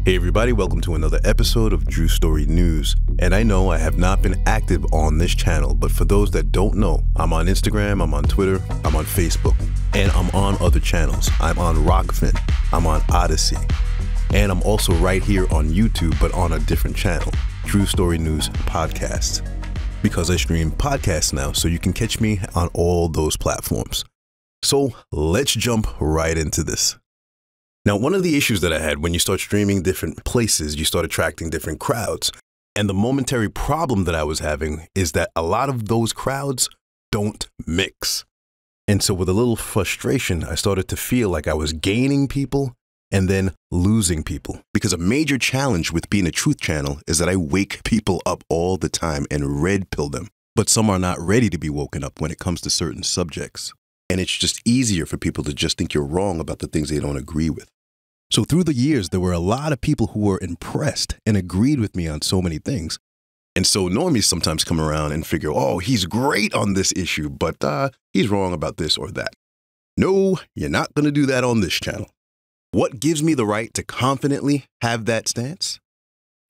Hey everybody, welcome to another episode of True Story News. And I know I have not been active on this channel, but for those that don't know, I'm on Instagram, I'm on Twitter, I'm on Facebook, and I'm on other channels. I'm on Rockfin, I'm on Odyssey, and I'm also right here on YouTube, but on a different channel, True Story News Podcast, because I stream podcasts now, so you can catch me on all those platforms. So let's jump right into this. Now, one of the issues that I had when you start streaming different places, you start attracting different crowds. And the momentary problem that I was having is that a lot of those crowds don't mix. And so with a little frustration, I started to feel like I was gaining people and then losing people. Because a major challenge with being a truth channel is that I wake people up all the time and red pill them. But some are not ready to be woken up when it comes to certain subjects. And it's just easier for people to just think you're wrong about the things they don't agree with. So through the years, there were a lot of people who were impressed and agreed with me on so many things. And so normies sometimes come around and figure, oh, he's great on this issue, but he's wrong about this or that. No, you're not going to do that on this channel. What gives me the right to confidently have that stance?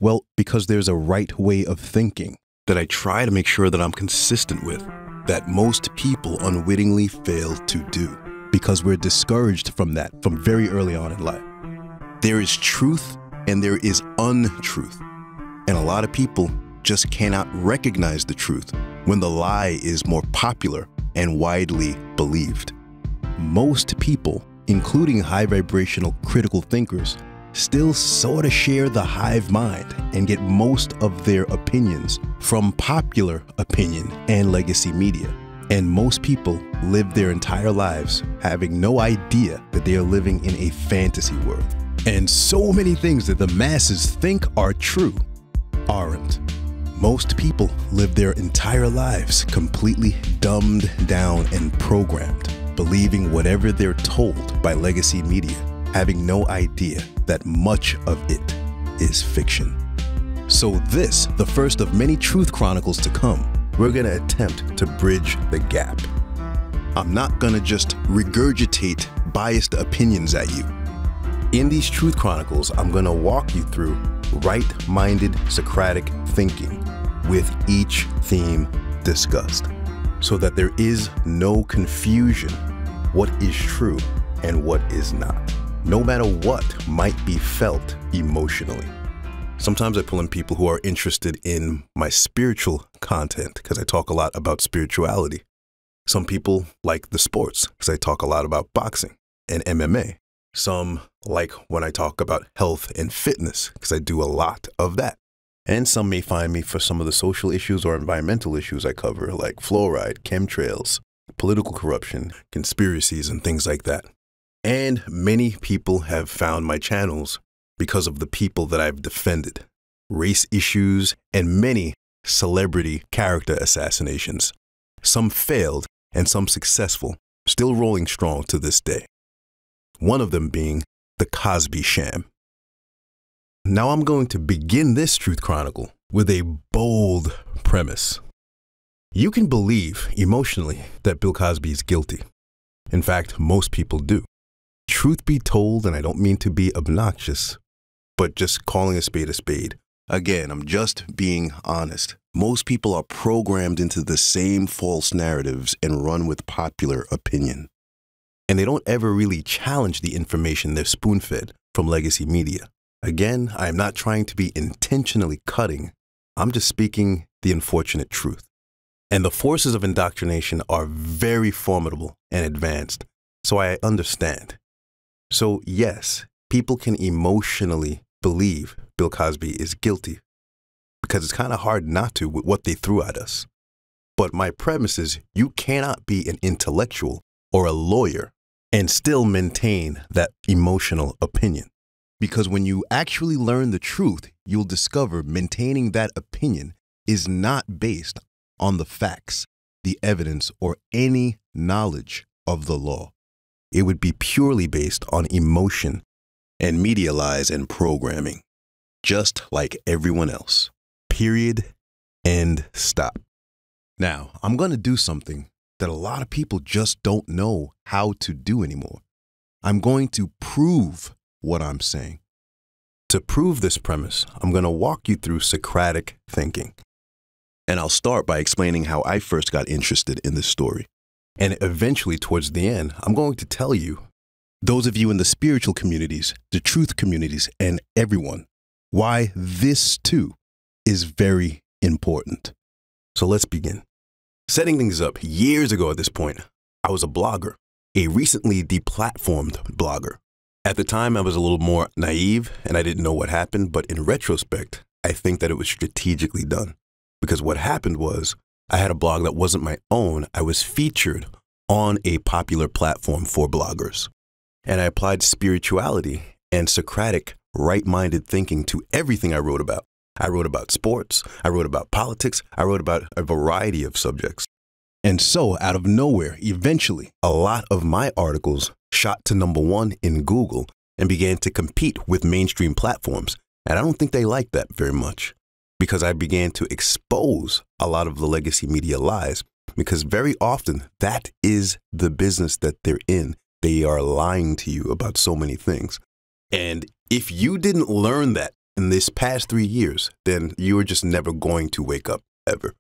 Well, because there's a right way of thinking that I try to make sure that I'm consistent with, that most people unwittingly fail to do, because we're discouraged from that from very early on in life. There is truth and there is untruth. And a lot of people just cannot recognize the truth when the lie is more popular and widely believed. Most people, including high vibrational critical thinkers, still sort of share the hive mind and get most of their opinions from popular opinion and legacy media. And most people live their entire lives having no idea that they are living in a fantasy world. And so many things that the masses think are true aren't. Most people live their entire lives completely dumbed down and programmed, believing whatever they're told by legacy media, having no idea that much of it is fiction. So this, the first of many truth chronicles to come, we're going to attempt to bridge the gap. I'm not going to just regurgitate biased opinions at you. In these truth chronicles, I'm going to walk you through right-minded Socratic thinking with each theme discussed, so that there is no confusion what is true and what is not, no matter what might be felt emotionally. Sometimes I pull in people who are interested in my spiritual content because I talk a lot about spirituality. Some people like the sports because I talk a lot about boxing and MMA. Some like when I talk about health and fitness because I do a lot of that. And some may find me for some of the social issues or environmental issues I cover, like fluoride, chemtrails, political corruption, conspiracies, and things like that. And many people have found my channels because of the people that I've defended, race issues, and many celebrity character assassinations. Some failed and some successful, still rolling strong to this day. One of them being the Cosby Sham. Now I'm going to begin this Truth Chronicle with a bold premise. You can believe emotionally that Bill Cosby is guilty. In fact, most people do. Truth be told, and I don't mean to be obnoxious, but just calling a spade, again, I'm just being honest. Most people are programmed into the same false narratives and run with popular opinion. And they don't ever really challenge the information they're spoon-fed from legacy media. Again, I am not trying to be intentionally cutting. I'm just speaking the unfortunate truth. And the forces of indoctrination are very formidable and advanced, so I understand. So yes, people can emotionally believe Bill Cosby is guilty because it's kind of hard not to with what they threw at us. But my premise is you cannot be an intellectual or a lawyer and still maintain that emotional opinion. Because when you actually learn the truth, you'll discover maintaining that opinion is not based on the facts, the evidence, or any knowledge of the law. It would be purely based on emotion and media lies and programming, just like everyone else. Period. End. Stop. Now, I'm going to do something that a lot of people just don't know how to do anymore. I'm going to prove what I'm saying. To prove this premise, I'm going to walk you through Socratic thinking. And I'll start by explaining how I first got interested in this story. And eventually, towards the end, I'm going to tell you, those of you in the spiritual communities, the truth communities, and everyone, why this too is very important. So let's begin. Setting things up, years ago at this point, I was a blogger, a recently deplatformed blogger. At the time, I was a little more naive and I didn't know what happened, but in retrospect, I think that it was strategically done. Because what happened was, I had a blog that wasn't my own. I was featured on a popular platform for bloggers. And I applied spirituality and Socratic right-minded thinking to everything I wrote about. I wrote about sports, I wrote about politics, I wrote about a variety of subjects. And so, out of nowhere, eventually, a lot of my articles shot to #1 in Google and began to compete with mainstream platforms. And I don't think they liked that very much, because I began to expose a lot of the legacy media lies, because very often that is the business that they're in. They are lying to you about so many things. And if you didn't learn that in this past 3 years, then you are just never going to wake up, ever.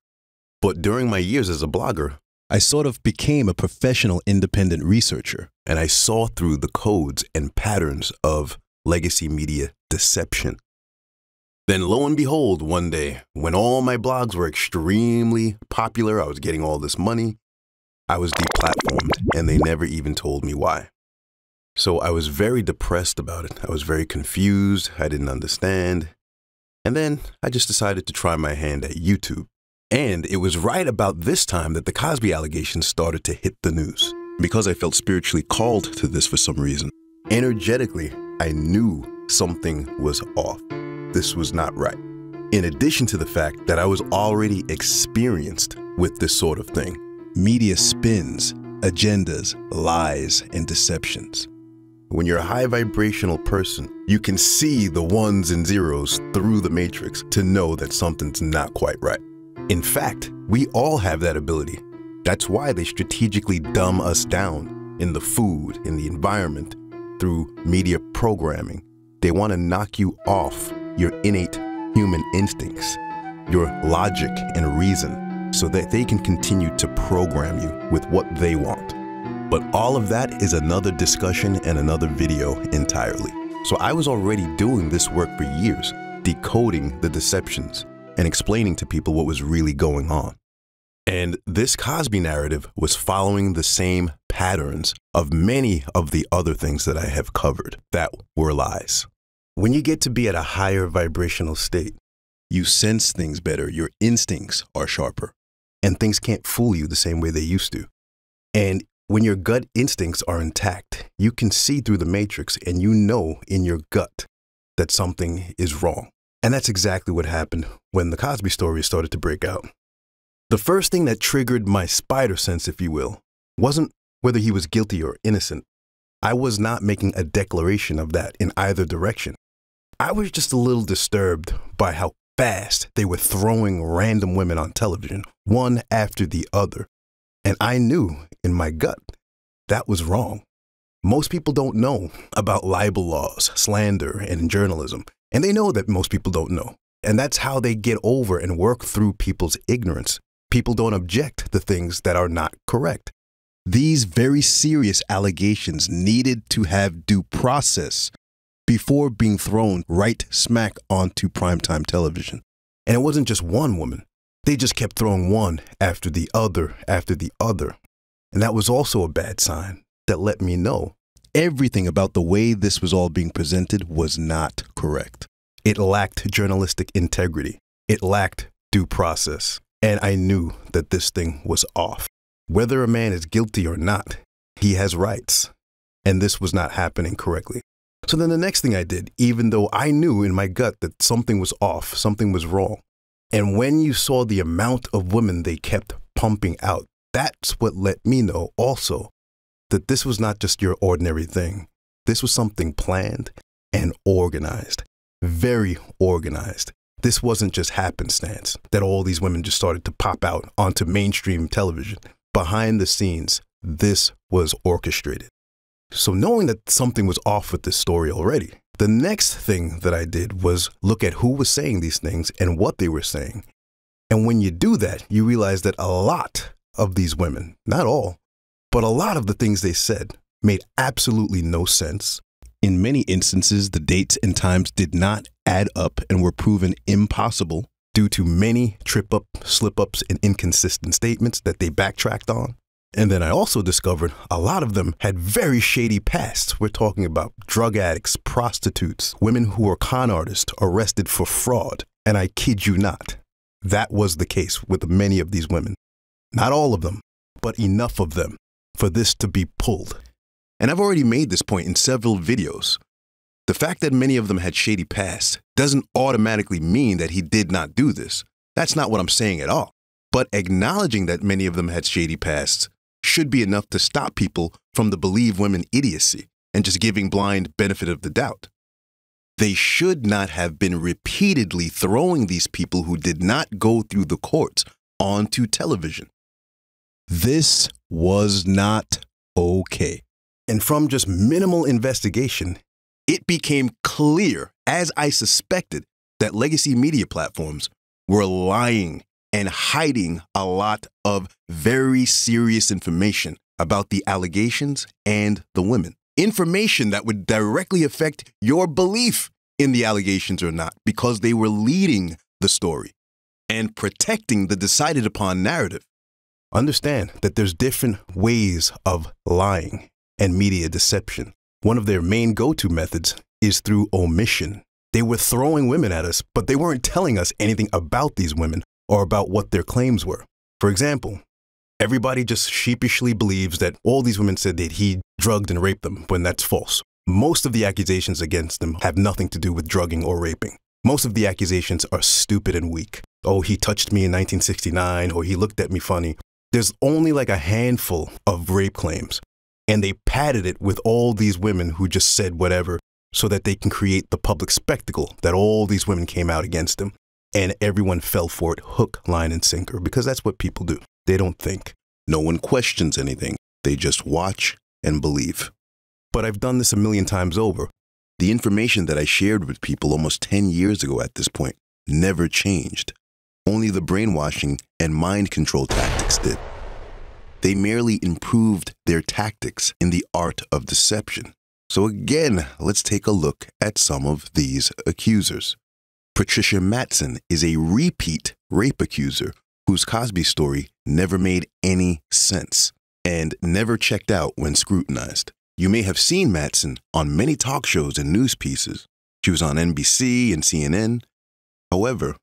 But during my years as a blogger, I sort of became a professional independent researcher, and I saw through the codes and patterns of legacy media deception. Then lo and behold, one day, when all my blogs were extremely popular, I was getting all this money, I was deplatformed, and they never even told me why. So I was very depressed about it. I was very confused. I didn't understand. And then I just decided to try my hand at YouTube. And it was right about this time that the Cosby allegations started to hit the news. Because I felt spiritually called to this for some reason, energetically, I knew something was off. This was not right. In addition to the fact that I was already experienced with this sort of thing. Media spins, agendas, lies, and deceptions. When you're a high vibrational person, you can see the ones and zeros through the matrix to know that something's not quite right. In fact, we all have that ability. That's why they strategically dumb us down in the food, in the environment, through media programming. They want to knock you off your innate human instincts, your logic and reason, so that they can continue to program you with what they want. But all of that is another discussion and another video entirely. So I was already doing this work for years, decoding the deceptions and explaining to people what was really going on. And this Cosby narrative was following the same patterns of many of the other things that I have covered that were lies. When you get to be at a higher vibrational state, you sense things better, your instincts are sharper, and things can't fool you the same way they used to. And when your gut instincts are intact, you can see through the matrix and you know in your gut that something is wrong. And that's exactly what happened when the Cosby story started to break out. The first thing that triggered my spider sense, if you will, wasn't whether he was guilty or innocent. I was not making a declaration of that in either direction. I was just a little disturbed by how fast they were throwing random women on television, one after the other. And I knew in my gut that was wrong. Most people don't know about libel laws, slander, and in journalism. And they know that most people don't know. And that's how they get over and work through people's ignorance. People don't object to things that are not correct. These very serious allegations needed to have due process before being thrown right smack onto primetime television. And it wasn't just one woman. They just kept throwing one after the other after the other. And that was also a bad sign that let me know everything about the way this was all being presented was not correct. It lacked journalistic integrity. It lacked due process. And I knew that this thing was off. Whether a man is guilty or not, he has rights. And this was not happening correctly. So then the next thing I did, even though I knew in my gut that something was off, something was wrong. And when you saw the amount of women they kept pumping out, that's what let me know also that this was not just your ordinary thing. This was something planned and organized, very organized. This wasn't just happenstance that all these women just started to pop out onto mainstream television. Behind the scenes, this was orchestrated. So knowing that something was off with this story already, The next thing that I did was look at who was saying these things and what they were saying. And when you do that, you realize that a lot of these women, not all, but a lot of the things they said made absolutely no sense. In many instances, the dates and times did not add up and were proven impossible due to many trip-up, slip-ups, and inconsistent statements that they backtracked on. And then I also discovered a lot of them had very shady pasts. We're talking about drug addicts, prostitutes, women who were con artists arrested for fraud. And I kid you not, that was the case with many of these women. Not all of them, but enough of them for this to be pulled. And I've already made this point in several videos. The fact that many of them had shady pasts doesn't automatically mean that he did not do this. That's not what I'm saying at all. But acknowledging that many of them had shady pasts should be enough to stop people from the believe women idiocy and just giving blind benefit of the doubt. They should not have been repeatedly throwing these people who did not go through the courts onto television. This was not okay. And from just minimal investigation, it became clear, as I suspected, that legacy media platforms were lying and hiding a lot of very serious information about the allegations and the women. Information that would directly affect your belief in the allegations or not, because they were leading the story and protecting the decided upon narrative. Understand that there's different ways of lying and media deception. One of their main go-to methods is through omission. They were throwing women at us, but they weren't telling us anything about these women or about what their claims were. For example, everybody just sheepishly believes that all these women said that he drugged and raped them, when that's false. Most of the accusations against them have nothing to do with drugging or raping. Most of the accusations are stupid and weak. Oh, he touched me in 1969, or he looked at me funny. There's only like a handful of rape claims, and they padded it with all these women who just said whatever so that they can create the public spectacle that all these women came out against him. And everyone fell for it hook, line, and sinker, because that's what people do. They don't think. No one questions anything. They just watch and believe. But I've done this a million times over. The information that I shared with people almost 10 years ago at this point never changed. Only the brainwashing and mind control tactics did. They merely improved their tactics in the art of deception. So again, let's take a look at some of these accusers. Patricia Matson is a repeat rape accuser whose Cosby story never made any sense and never checked out when scrutinized. You may have seen Matson on many talk shows and news pieces. She was on NBC and CNN. However,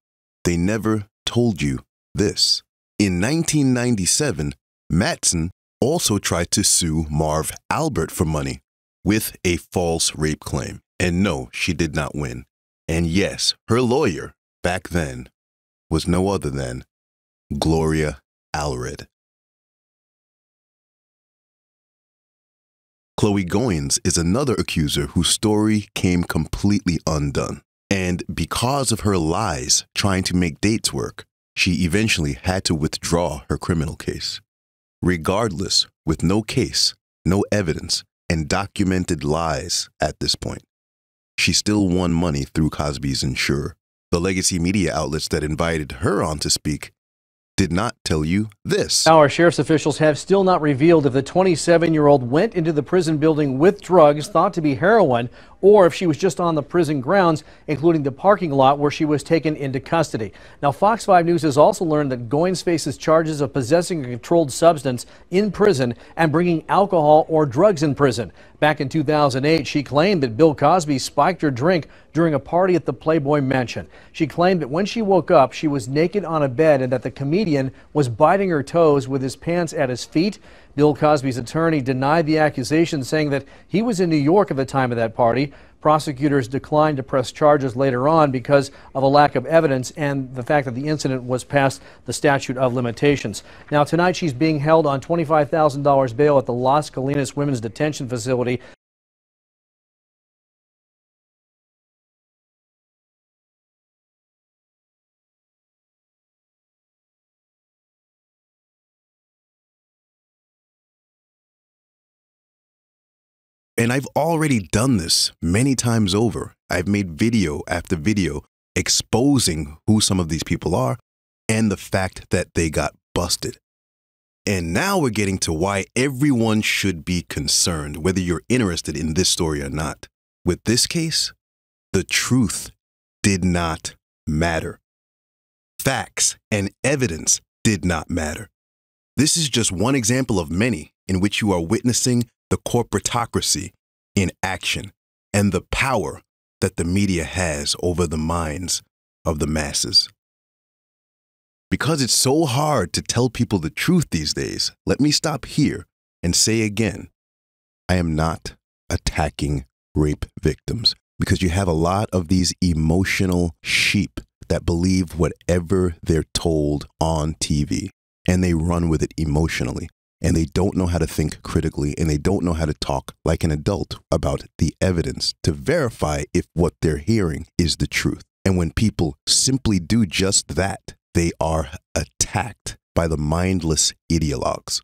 they never told you this. In 1997, Matson also tried to sue Marv Albert for money with a false rape claim. And no, she did not win. And yes, her lawyer back then was no other than Gloria Allred. Chloe Goins is another accuser whose story came completely undone. And because of her lies trying to make dates work, she eventually had to withdraw her criminal case. Regardless, with no case, no evidence, and documented lies at this point, she still won money through Cosby's insurer. The legacy media outlets that invited her on to speak did not tell you this. Our sheriff's officials have still not revealed if the 27-year-old went into the prison building with drugs thought to be heroin, or if she was just on the prison grounds, including the parking lot where she was taken into custody. Now, Fox 5 News has also learned that Goins faces charges of possessing a controlled substance in prison and bringing alcohol or drugs in prison. Back in 2008, she claimed that Bill Cosby spiked her drink during a party at the Playboy Mansion. She claimed that when she woke up, she was naked on a bed and that the comedian was biting her toes with his pants at his feet. Bill Cosby's attorney denied the accusation, saying that he was in New York at the time of that party. Prosecutors declined to press charges later on because of a lack of evidence and the fact that the incident was past the statute of limitations. Now, tonight she's being held on $25,000 bail at the Las Colinas Women's Detention Facility. And I've already done this many times over. I've made video after video exposing who some of these people are and the fact that they got busted. And now we're getting to why everyone should be concerned, whether you're interested in this story or not. With this case, the truth did not matter. Facts and evidence did not matter. This is just one example of many in which you are witnessing the corporatocracy in action and the power that the media has over the minds of the masses. Because it's so hard to tell people the truth these days, let me stop here and say again, I am not attacking rape victims, because you have a lot of these emotional sheep that believe whatever they're told on TV, and they run with it emotionally, and they don't know how to think critically, and they don't know how to talk like an adult about the evidence to verify if what they're hearing is the truth. And when people simply do just that, they are attacked by the mindless ideologues.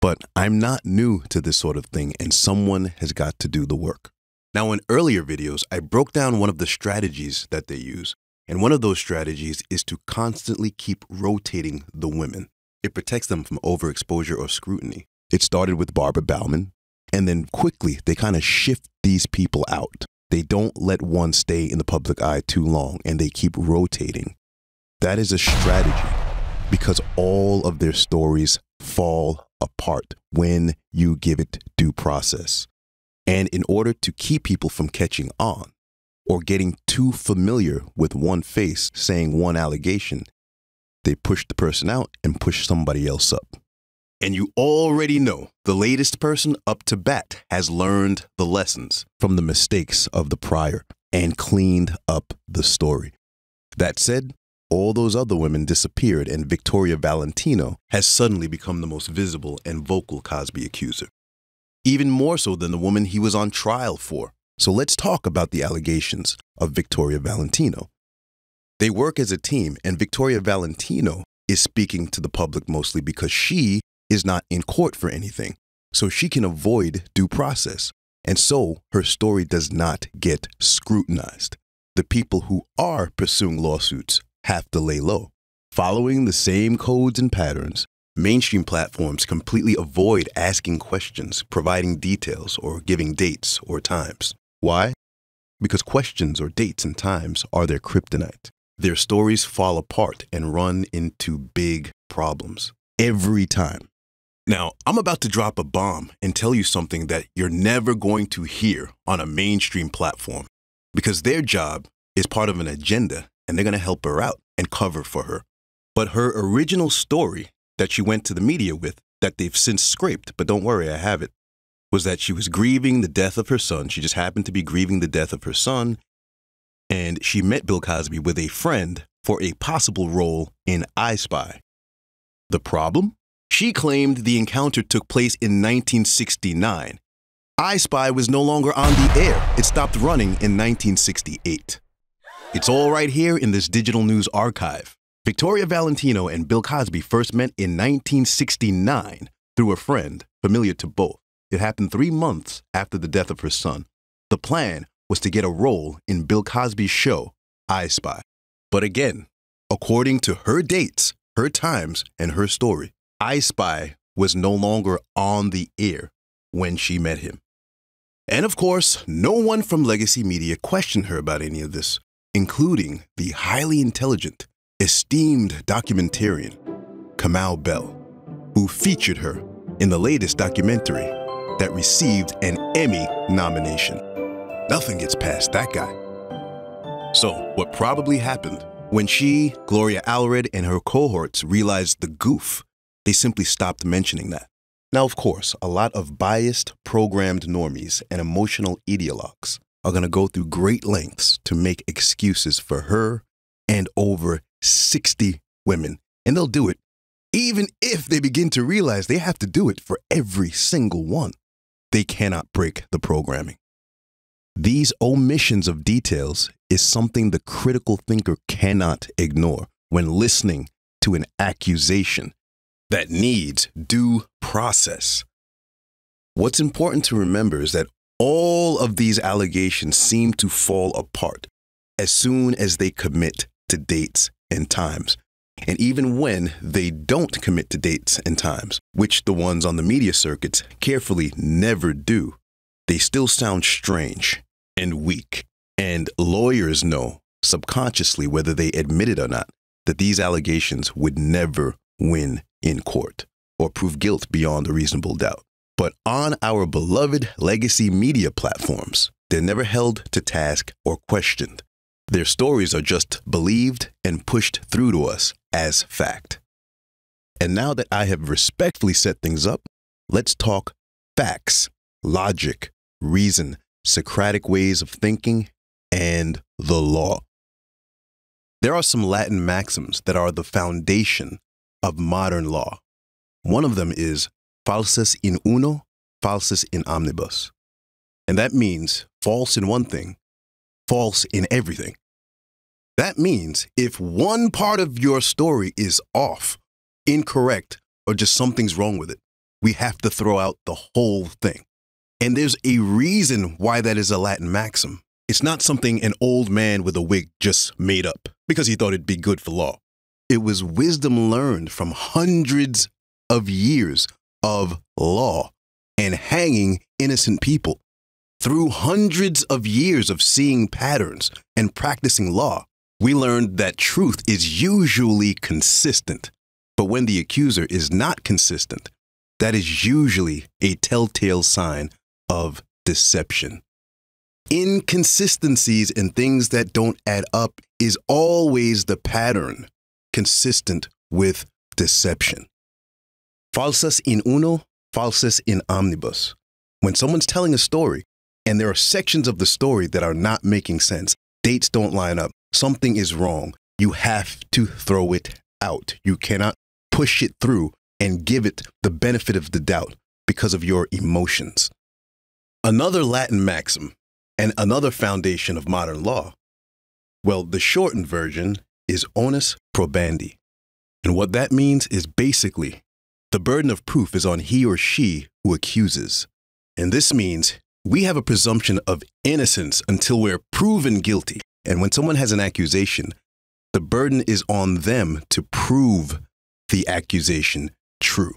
But I'm not new to this sort of thing, and someone has got to do the work. Now, in earlier videos, I broke down one of the strategies that they use, and one of those strategies is to constantly keep rotating the women. It protects them from overexposure or scrutiny. It started with Barbara Bauman, and then quickly they kind of shift these people out. They don't let one stay in the public eye too long, and they keep rotating. That is a strategy because all of their stories fall apart when you give it due process. And in order to keep people from catching on or getting too familiar with one face saying one allegation, they push the person out and push somebody else up. And you already know the latest person up to bat has learned the lessons from the mistakes of the prior and cleaned up the story. That said, all those other women disappeared, and Victoria Valentino has suddenly become the most visible and vocal Cosby accuser. Even more so than the woman he was on trial for. So let's talk about the allegations of Victoria Valentino. They work as a team, and Victoria Valentino is speaking to the public mostly because she is not in court for anything, so she can avoid due process. And so her story does not get scrutinized. The people who are pursuing lawsuits have to lay low. Following the same codes and patterns, mainstream platforms completely avoid asking questions, providing details, or giving dates or times. Why? Because questions or dates and times are their kryptonite. Their stories fall apart and run into big problems every time. Now, I'm about to drop a bomb and tell you something that you're never going to hear on a mainstream platform, because their job is part of an agenda and they're going to help her out and cover for her. But her original story that she went to the media with, that they've since scraped, but don't worry, I have it, was that she was grieving the death of her son. She just happened to be grieving the death of her son. And she met Bill Cosby with a friend for a possible role in I Spy. The problem? She claimed the encounter took place in 1969. I Spy was no longer on the air. It stopped running in 1968. It's all right here in this digital news archive. Victoria Valentino and Bill Cosby first met in 1969 through a friend familiar to both. It happened 3 months after the death of her son. The plan was to get a role in Bill Cosby's show, I Spy. But again, according to her dates, her times, and her story, I Spy was no longer on the air when she met him. And of course, no one from legacy media questioned her about any of this, including the highly intelligent, esteemed documentarian, Kamau Bell, who featured her in the latest documentary that received an Emmy nomination. Nothing gets past that guy. So, what probably happened when she, Gloria Allred, and her cohorts realized the goof, they simply stopped mentioning that. Now, of course, a lot of biased, programmed normies and emotional ideologues are going to go through great lengths to make excuses for her and over 60 women. And they'll do it even if they begin to realize they have to do it for every single one. They cannot break the programming. These omissions of details is something the critical thinker cannot ignore when listening to an accusation that needs due process. What's important to remember is that all of these allegations seem to fall apart as soon as they commit to dates and times. And even when they don't commit to dates and times, which the ones on the media circuits carefully never do, they still sound strange and weak. And lawyers know subconsciously, whether they admit it or not, that these allegations would never win in court or prove guilt beyond a reasonable doubt. But on our beloved legacy media platforms, they're never held to task or questioned. Their stories are just believed and pushed through to us as fact. And now that I have respectfully set things up, let's talk facts, logic, reason, Socratic ways of thinking, and the law. There are some Latin maxims that are the foundation of modern law. One of them is falsus in uno, falsus in omnibus. And that means false in one thing, false in everything. That means if one part of your story is off, incorrect, or just something's wrong with it, we have to throw out the whole thing. And there's a reason why that is a Latin maxim. It's not something an old man with a wig just made up because he thought it'd be good for law. It was wisdom learned from hundreds of years of law and hanging innocent people. Through hundreds of years of seeing patterns and practicing law, we learned that truth is usually consistent. But when the accuser is not consistent, that is usually a telltale sign of deception. Inconsistencies and things that don't add up is always the pattern consistent with deception. Falsus in uno, falsus in omnibus. When someone's telling a story and there are sections of the story that are not making sense, dates don't line up, something is wrong, you have to throw it out. You cannot push it through and give it the benefit of the doubt because of your emotions. Another Latin maxim and another foundation of modern law, well, the shortened version is onus probandi. And what that means is basically the burden of proof is on he or she who accuses. And this means we have a presumption of innocence until we're proven guilty. And when someone has an accusation, the burden is on them to prove the accusation true.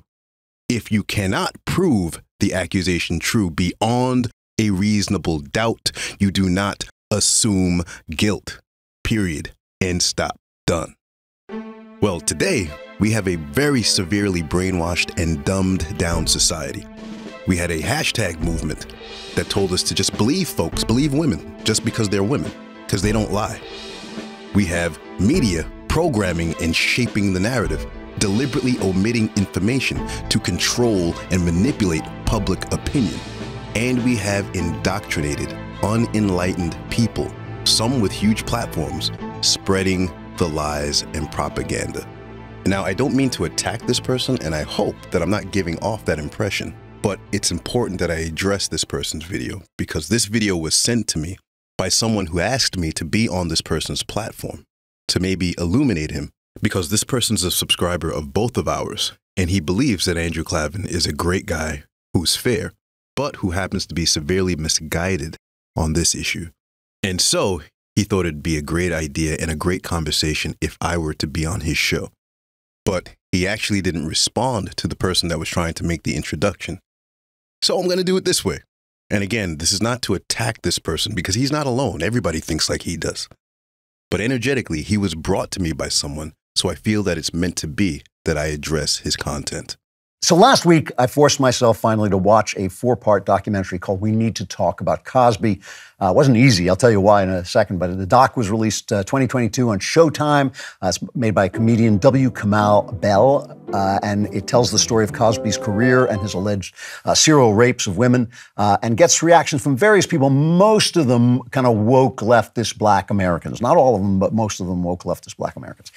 If you cannot prove the accusation true beyond a reasonable doubt, you do not assume guilt. Period. End stop. Done. Well, today we have a very severely brainwashed and dumbed down society. We had a hashtag movement that told us to just believe folks, believe women, just because they're women, because they don't lie. We have media programming and shaping the narrative, deliberately omitting information to control and manipulate public opinion. And we have indoctrinated, unenlightened people, some with huge platforms, spreading the lies and propaganda. Now, I don't mean to attack this person, and I hope that I'm not giving off that impression, but it's important that I address this person's video because this video was sent to me by someone who asked me to be on this person's platform to maybe illuminate him, because this person's a subscriber of both of ours, and he believes that Andrew Klavan is a great guy who's fair, but who happens to be severely misguided on this issue. And so he thought it'd be a great idea and a great conversation if I were to be on his show. But he actually didn't respond to the person that was trying to make the introduction. So I'm going to do it this way. And again, this is not to attack this person because he's not alone. Everybody thinks like he does. But energetically, he was brought to me by someone, so I feel that it's meant to be that I address his content. So last week, I forced myself finally to watch a 4-part documentary called We Need to Talk about Cosby. It wasn't easy. I'll tell you why in a second. But the doc was released 2022 on Showtime. It's made by comedian W. Kamau Bell. And it tells the story of Cosby's career and his alleged serial rapes of women and gets reactions from various people, most of them kind of woke leftist black Americans. Not all of them, but most of them woke leftist black Americans.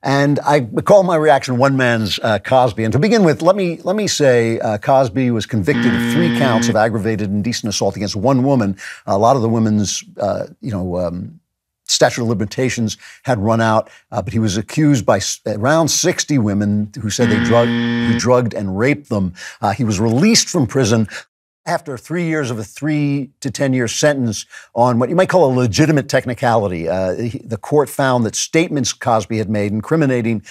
And I call my reaction one man's Cosby. And to begin with, let me say Cosby was convicted of 3 counts of aggravated indecent assault against one woman. A lot of the women's, statute of limitations had run out, but he was accused by around 60 women who said they drugged and raped them. He was released from prison. After 3 years of a 3 to 10 year sentence on what you might call a legitimate technicality, the court found that statements Cosby had made,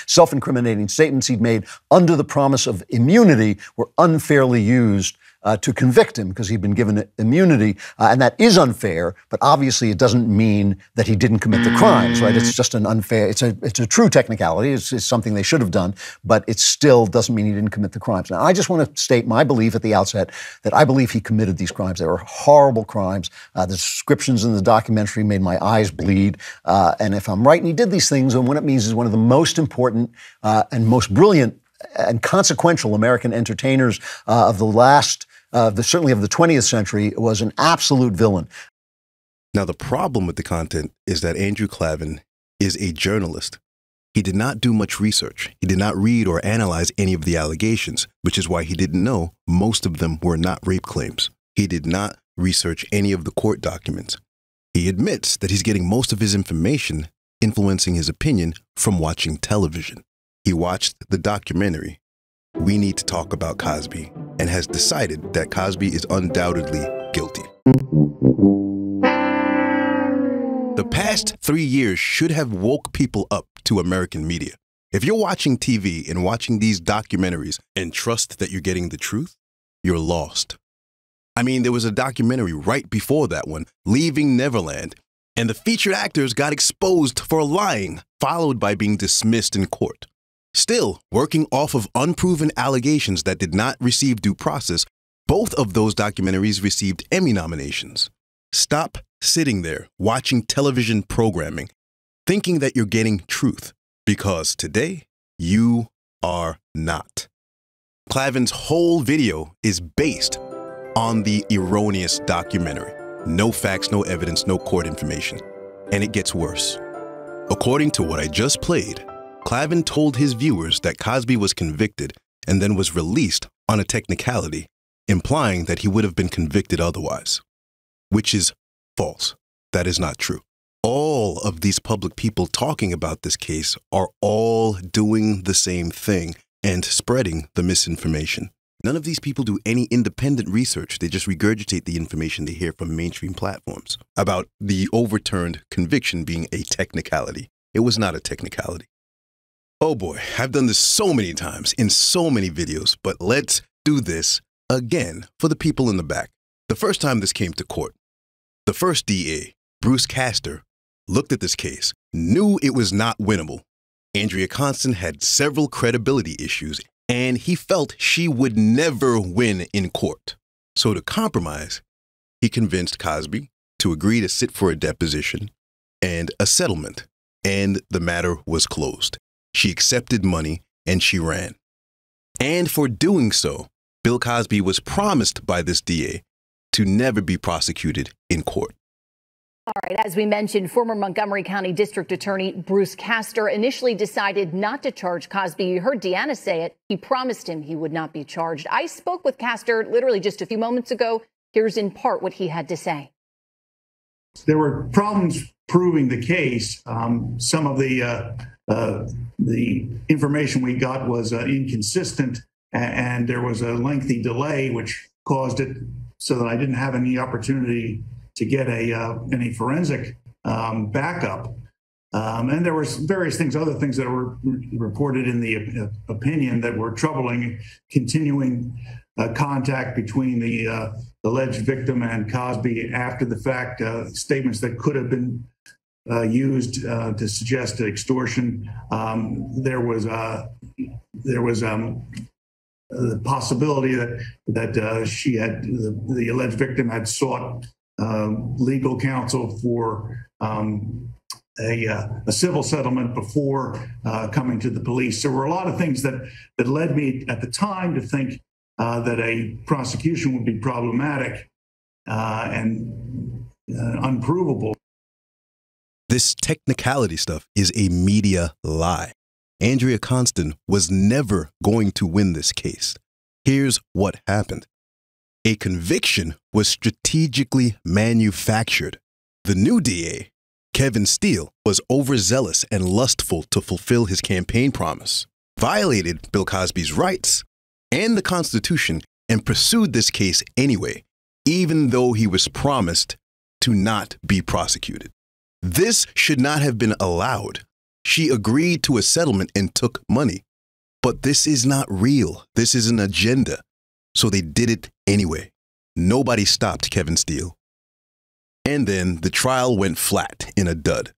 self-incriminating statements he'd made under the promise of immunity, were unfairly used to convict him because he'd been given immunity. And that is unfair, but obviously it doesn't mean that he didn't commit the crimes, right? It's just an unfair, it's a true technicality. It's something they should have done, but it still doesn't mean he didn't commit the crimes. Now, I just want to state my belief at the outset that I believe he committed these crimes. They were horrible crimes. The descriptions in the documentary made my eyes bleed. And if I'm right and he did these things, then what it means is one of the most important and most brilliant and consequential American entertainers of the last, certainly of the 20th century, was an absolute villain. Now, the problem with the content is that Andrew Klavan is a journalist. He did not do much research. He did not read or analyze any of the allegations, which is why he didn't know most of them were not rape claims. He did not research any of the court documents. He admits that he's getting most of his information, influencing his opinion, from watching television. He watched the documentary, We Need to Talk About Cosby, and has decided that Cosby is undoubtedly guilty. The past 3 years should have woke people up to American media. If you're watching TV and watching these documentaries and trust that you're getting the truth, you're lost. I mean, there was a documentary right before that one, Leaving Neverland, and the featured actors got exposed for lying, followed by being dismissed in court. Still, working off of unproven allegations that did not receive due process, both of those documentaries received Emmy nominations. Stop sitting there watching television programming, thinking that you're getting truth, because today you are not. Klavan's whole video is based on the erroneous documentary. No facts, no evidence, no court information. And it gets worse. According to what I just played, Klavan told his viewers that Cosby was convicted and then was released on a technicality, implying that he would have been convicted otherwise, which is false. That is not true. All of these public people talking about this case are all doing the same thing and spreading the misinformation. None of these people do any independent research. They just regurgitate the information they hear from mainstream platforms about the overturned conviction being a technicality. It was not a technicality. Oh boy, I've done this so many times in so many videos, but let's do this again for the people in the back. The first time this came to court, the first DA, Bruce Castor, looked at this case, knew it was not winnable. Andrea Constand had several credibility issues, and he felt she would never win in court. So to compromise, he convinced Cosby to agree to sit for a deposition and a settlement, and the matter was closed. She accepted money and she ran. And for doing so, Bill Cosby was promised by this DA to never be prosecuted in court. All right, as we mentioned, former Montgomery County District Attorney Bruce Castor initially decided not to charge Cosby. You heard Deanna say it. He promised him he would not be charged. I spoke with Castor literally just a few moments ago. Here's in part what he had to say. There were problems proving the case. Some of the information we got was inconsistent, and there was a lengthy delay, which caused it so that I didn't have any opportunity to get any forensic backup. And there was various things, other things that were reported in the opinion that were troubling, continuing contact between the alleged victim and Cosby after the fact, statements that could have been used to suggest extortion. There was the possibility that she had, the alleged victim had sought legal counsel for a civil settlement before coming to the police. There were a lot of things that led me at the time to think that a prosecution would be problematic and unprovable. This technicality stuff is a media lie. Andrea Constand was never going to win this case. Here's what happened. A conviction was strategically manufactured. The new DA, Kevin Steele, was overzealous and lustful to fulfill his campaign promise, violated Bill Cosby's rights and the Constitution, and pursued this case anyway, even though he was promised to not be prosecuted. This should not have been allowed. She agreed to a settlement and took money. But this is not real. This is an agenda. So they did it anyway. Nobody stopped Kevin Steele. And then the trial went flat in a dud.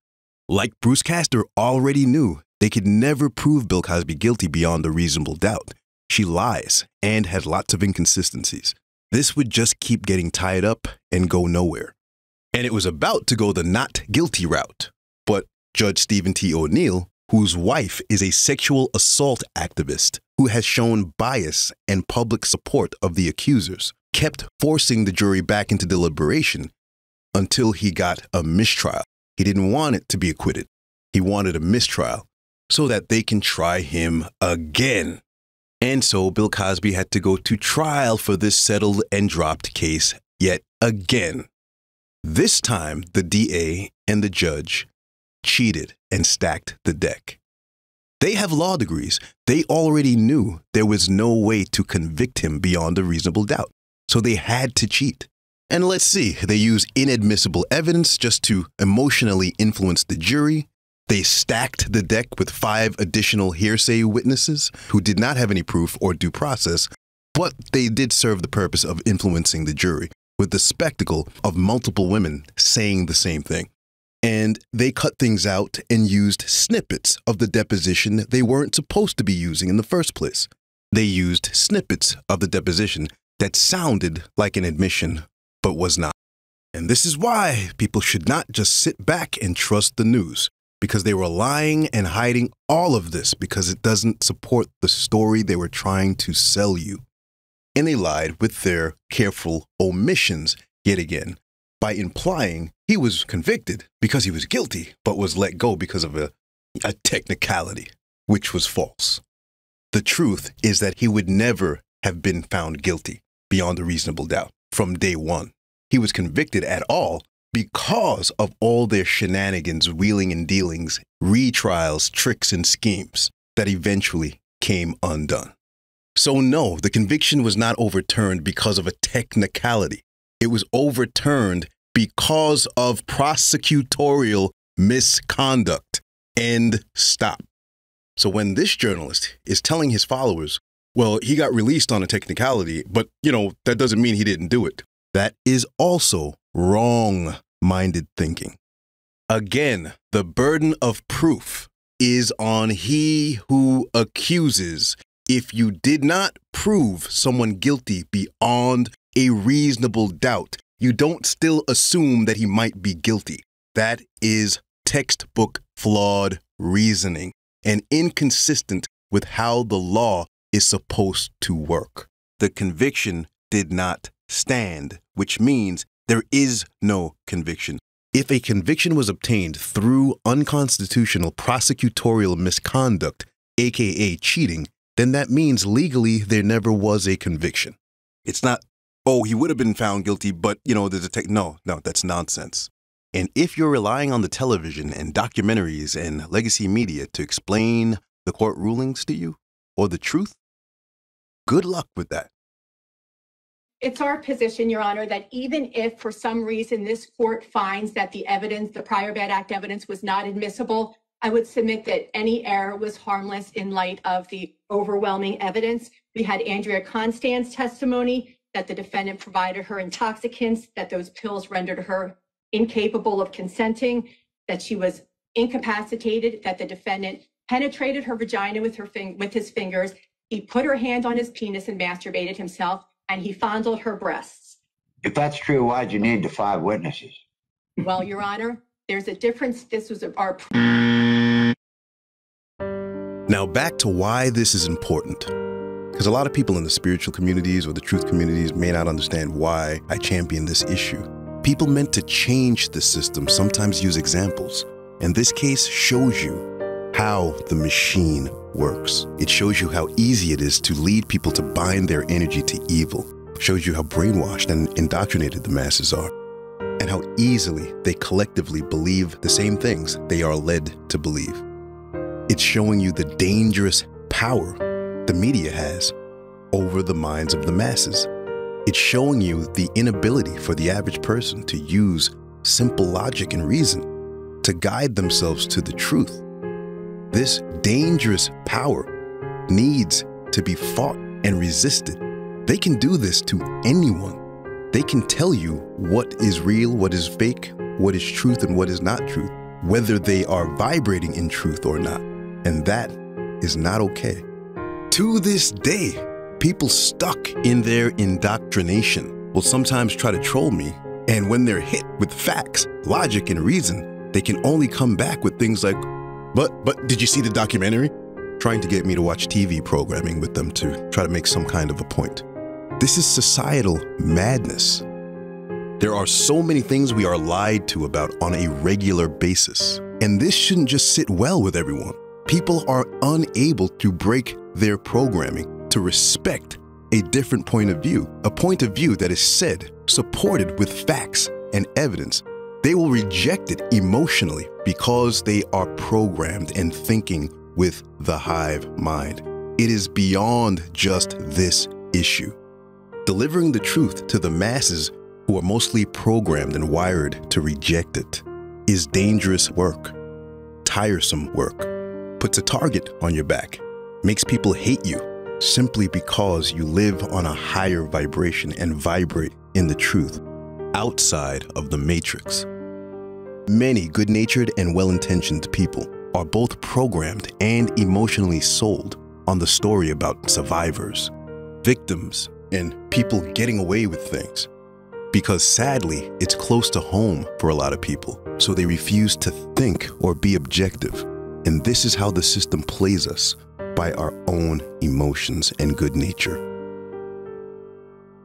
Like Bruce Castor already knew, they could never prove Bill Cosby guilty beyond a reasonable doubt. She lies and had lots of inconsistencies. This would just keep getting tied up and go nowhere. And it was about to go the not guilty route. But Judge Stephen T. O'Neill, whose wife is a sexual assault activist who has shown bias and public support of the accusers, kept forcing the jury back into deliberation until he got a mistrial. He didn't want it to be acquitted. He wanted a mistrial so that they can try him again. And so Bill Cosby had to go to trial for this settled and dropped case yet again. This time, the DA and the judge cheated and stacked the deck. They have law degrees. They already knew there was no way to convict him beyond a reasonable doubt. So they had to cheat. And let's see, they used inadmissible evidence just to emotionally influence the jury. They stacked the deck with 5 additional hearsay witnesses who did not have any proof or due process, but they did serve the purpose of influencing the jury with the spectacle of multiple women saying the same thing. And they cut things out and used snippets of the deposition they weren't supposed to be using in the first place. They used snippets of the deposition that sounded like an admission, but was not. And this is why people should not just sit back and trust the news, because they were lying and hiding all of this because it doesn't support the story they were trying to sell you. And they lied with their careful omissions yet again by implying he was convicted because he was guilty, but was let go because of a technicality, which was false. The truth is that he would never have been found guilty beyond a reasonable doubt from day one. He was convicted at all because of all their shenanigans, wheeling and dealings, retrials, tricks, and schemes that eventually came undone. So no, the conviction was not overturned because of a technicality. It was overturned because of prosecutorial misconduct. End stop. So when this journalist is telling his followers, well, he got released on a technicality, but, that doesn't mean he didn't do it. That is also wrong-minded thinking. Again, the burden of proof is on he who accuses. If you did not prove someone guilty beyond a reasonable doubt, you don't still assume that he might be guilty. That is textbook flawed reasoning and inconsistent with how the law is supposed to work. The conviction did not stand, which means there is no conviction. If a conviction was obtained through unconstitutional prosecutorial misconduct, aka cheating, then that means legally there never was a conviction. It's not, oh, he would have been found guilty, but, there's a no, that's nonsense. And if you're relying on the television and documentaries and legacy media to explain the court rulings to you or the truth, good luck with that. It's our position, Your Honor, that even if for some reason this court finds that the evidence, the prior bad act evidence was not admissible, I would submit that any error was harmless in light of the overwhelming evidence. We had Andrea Constand's testimony that the defendant provided her intoxicants, that those pills rendered her incapable of consenting, that she was incapacitated, that the defendant penetrated her vagina with his fingers. He put her hand on his penis and masturbated himself, and he fondled her breasts. If that's true, why'd you need the 5 witnesses? Well, Your Honor, there's a difference. This was our... Now back to why this is important. Because a lot of people in the spiritual communities or the truth communities may not understand why I champion this issue. People meant to change the system sometimes use examples. And this case shows you how the machine works. It shows you how easy it is to lead people to bind their energy to evil. It shows you how brainwashed and indoctrinated the masses are. And how easily they collectively believe the same things they are led to believe. It's showing you the dangerous power the media has over the minds of the masses. It's showing you the inability for the average person to use simple logic and reason to guide themselves to the truth. This dangerous power needs to be fought and resisted. They can do this to anyone. They can tell you what is real, what is fake, what is truth and what is not truth, whether they are vibrating in truth or not. And that is not okay. To this day, people stuck in their indoctrination will sometimes try to troll me, and when they're hit with facts, logic, and reason, they can only come back with things like, but did you see the documentary? Trying to get me to watch TV programming with them to try to make some kind of a point. This is societal madness. There are so many things we are lied to about on a regular basis, and this shouldn't just sit well with everyone. People are unable to break their programming to respect a different point of view, a point of view that is said, supported with facts and evidence. They will reject it emotionally because they are programmed and thinking with the hive mind. It is beyond just this issue. Delivering the truth to the masses who are mostly programmed and wired to reject it is dangerous work, tiresome work, puts a target on your back, makes people hate you simply because you live on a higher vibration and vibrate in the truth outside of the matrix. Many good-natured and well-intentioned people are both programmed and emotionally sold on the story about survivors, victims, and people getting away with things. Because sadly, it's close to home for a lot of people, so they refuse to think or be objective. And this is how the system plays us, by our own emotions and good nature.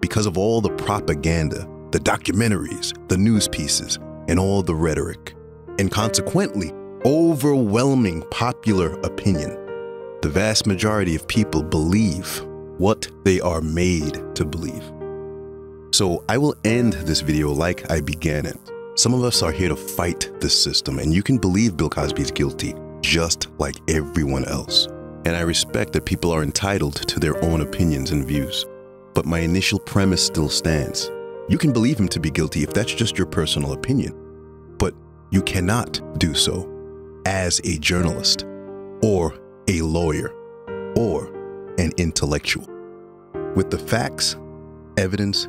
Because of all the propaganda, the documentaries, the news pieces, and all the rhetoric, and consequently, overwhelming popular opinion, the vast majority of people believe what they are made to believe. So I will end this video like I began it. Some of us are here to fight this system, and you can believe Bill Cosby is guilty just like everyone else. And I respect that people are entitled to their own opinions and views. But my initial premise still stands. You can believe him to be guilty if that's just your personal opinion, but you cannot do so as a journalist or a lawyer or an intellectual with the facts, evidence,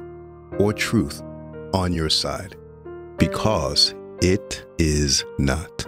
or truth on your side, because it is not.